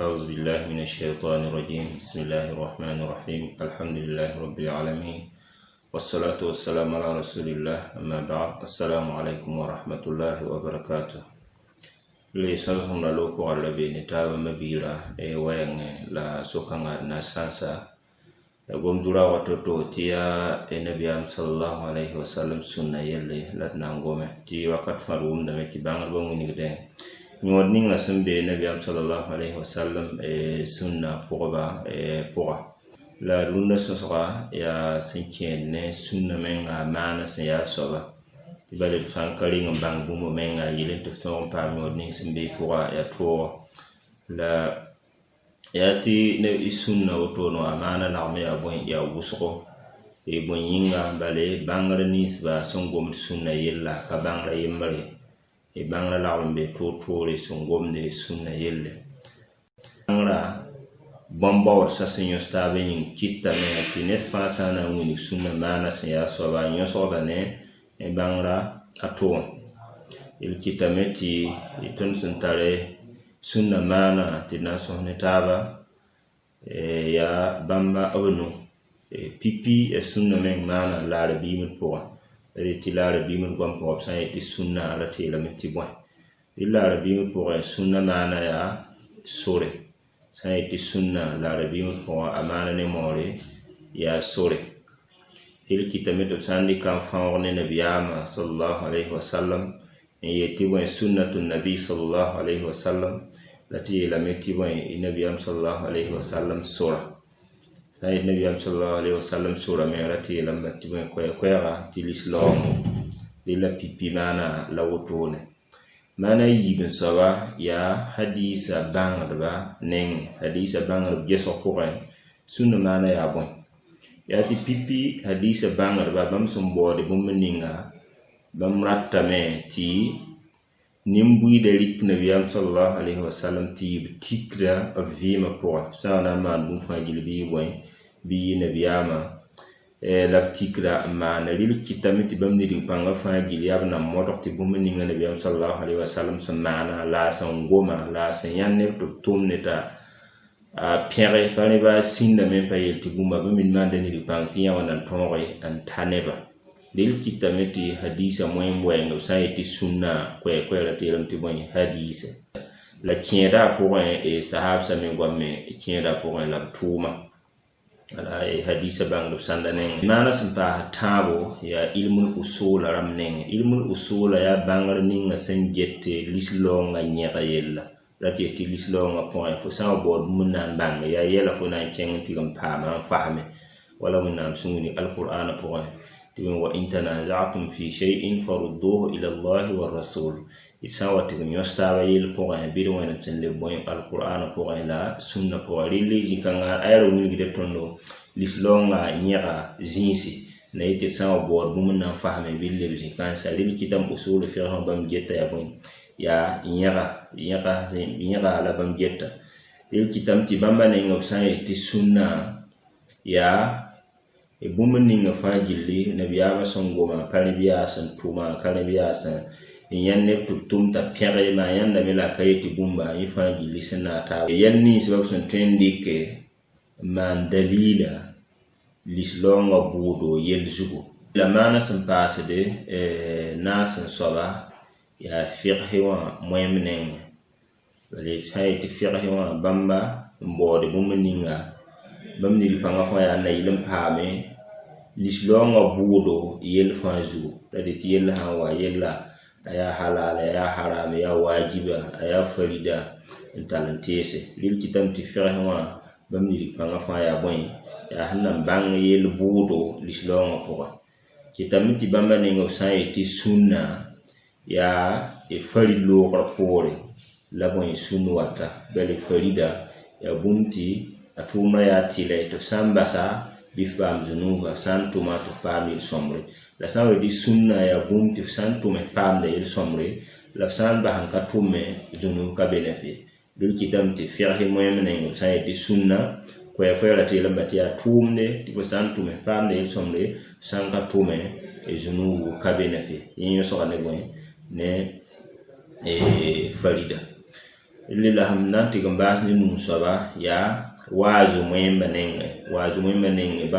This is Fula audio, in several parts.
أعوذ بالله من الشيطان الرجيم بسم الله الرحمن الرحيم الحمد لله رب العالمين والصلاة والسلام على رسول الله أما بعد السلام عليكم ورحمة الله وبركاته لسالهم لوكو على بين تاب مبيرا وين لا سكان ناسانسا يقوم جرا وتوتو تيا النبي صلى الله عليه وسلم سنة يلي لا تنعومه تي وقت فروم دمك بانغ بوني كده نودني نسمع النبي صلى الله عليه وسلم سنة فوقا فوقا لا رunda sosra ya sinchen ne sunna menga mana se ya soba tibale fankali ngambang bumo menga yile to ton pa nodni simbe fوقا ya to la yati ne sunna otono amana na me abon ya busko e bon yinga bale bangare nisba songom sunna yella ka bangara yemare e bangla lawbe totore songomde sunna yelle bangla bomba sa senyo stabe yin kitta me tinet fa sana woni sunna mana se ya so ba nyo so da ne e bangla ato il kitta meti ton suntare sunna mana tinaso ne taba ya bamba abnu pipi e sunna men mana la rabi mut po retilar bimun gom ko opsan eti sunna ala tela metti boy illa bimun pour sunna mana ya sore sa eti sunna la bimun pour amana ne more ya sore il kitamet opsan di kan faorne nabiyama sallallahu alaihi wasallam yeti boy sunnatun nabi sallallahu alaihi wasallam lati la metti boy nabiyam sallallahu alaihi wasallam sura Sayyid Nabi sallallahu alaihi wasallam sura merati lambati mo koyara ti l'islam lila pipi mana lawtone mana yibin sawa ya hadisa bangadba neng hadisa bangad geso koren sunna mana ya bon ya ti pipi hadisa bangadba bam sumbode bum ninga bam rattame ti nimbuide lik Nabi sallallahu alaihi wasallam ti tikra vima po sana man bum fajil bi boy bi nabiyama la tikra ma na lil kitamiti bamni di panga fajil yabna modokti bumni ngana nabiyam sallallahu alaihi wasallam samana la san goma la san yanne to tumne ta pere pani ba sinda men pa yelti gumba bamin manda ni di pangti yawan tonre an taneba lil kitamiti hadisa moyembo ngo sayiti sunna ko la telam ti boni hadisa la tienda pour et sahab sa men gomme tienda pour la tuma ala hadisa bangdo sandanen mana sampa tabo ya ilmul usul ramnen ilmul usul ya bangar ninga sanjette lislonga nyaka yella lati ti lislonga point fo sa bod munan bang ya yella fo na kengti gam pama fahme wala munam sunguni alquran point tiwen wa intanaza'tum fi shay'in farudduhu ila Allah wa rasul isawati gam yostawa yel point bido wona sen le boy alquran point la sunna point lili kanga ayro wulgi de tondo lislonga nyaka zinsi na ite sawa bod bum na fahme bille zikan salil kitam usul fiqh bam jetta ya boy ya nyaka ala bam jetta il kitam ti bamba ne ngok sa ite sunna ya e bum ninga fajilli nabiyama songoma palibiya san tuma kalibiya san yanne tutum ta pere ma yanda mila kayiti bumba ifaji lisna ta yanni sabab son tendike man dalila lislonga budo yelzugo la mana san pasede nasan soba ya fiqhi wa moyemnen wale sayti fiqhi wa bamba mbode bumninga bamni di panga fa ya na ilim pame lislonga budo yelfanzu dadi yella hawa yella aya halala ya haram ya wajiba aya farida talantese lil kitam ti firma bamni di panga fa ya boy ya hanan bang yel budo lislonga ko kitam ti bamba ne ngo sai ti sunna ya e farilo rapore la boy sunu wata bele farida ya bumti atuma ya tile to sambasa bifam zunuba santuma to pamil somre la sawe di sunna ya bumti santume pamde il somre la san ba hanka tume zunub ka benefi dul kitam ti fiqhi moyemne ngo sai di sunna ko ya la tele batia tumde ti ko santume pamde il somre sanka tume e zunub ka benefi yin yo so ne boy ne farida lila hamna tigambas ni num soba ya wazu mwemba nenge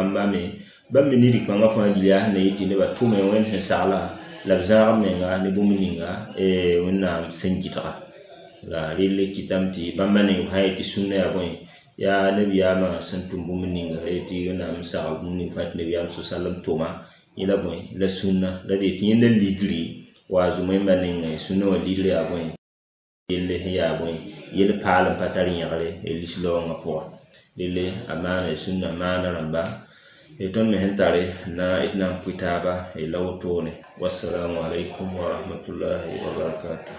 bambi ni dikanga fa dilia na yiti ne batume wen sala la zar menga ne bumininga wonna senjita la lile kitamti bamba ne hayti sunna ya boy ya nabiyama santum bumininga reti wonna msal bumni fat nabiyam sallam toma ila boy la sunna la de tinda lidri wazu mwemba nenge sunna wa lidri ya boy yelle ya boy yele pala patari yare elislo nga po lile amana sunna amana ramba ton me hentare na itna kuitaba e lawtone. Wassalamu alaikum wa rahmatullahi wa barakatuh.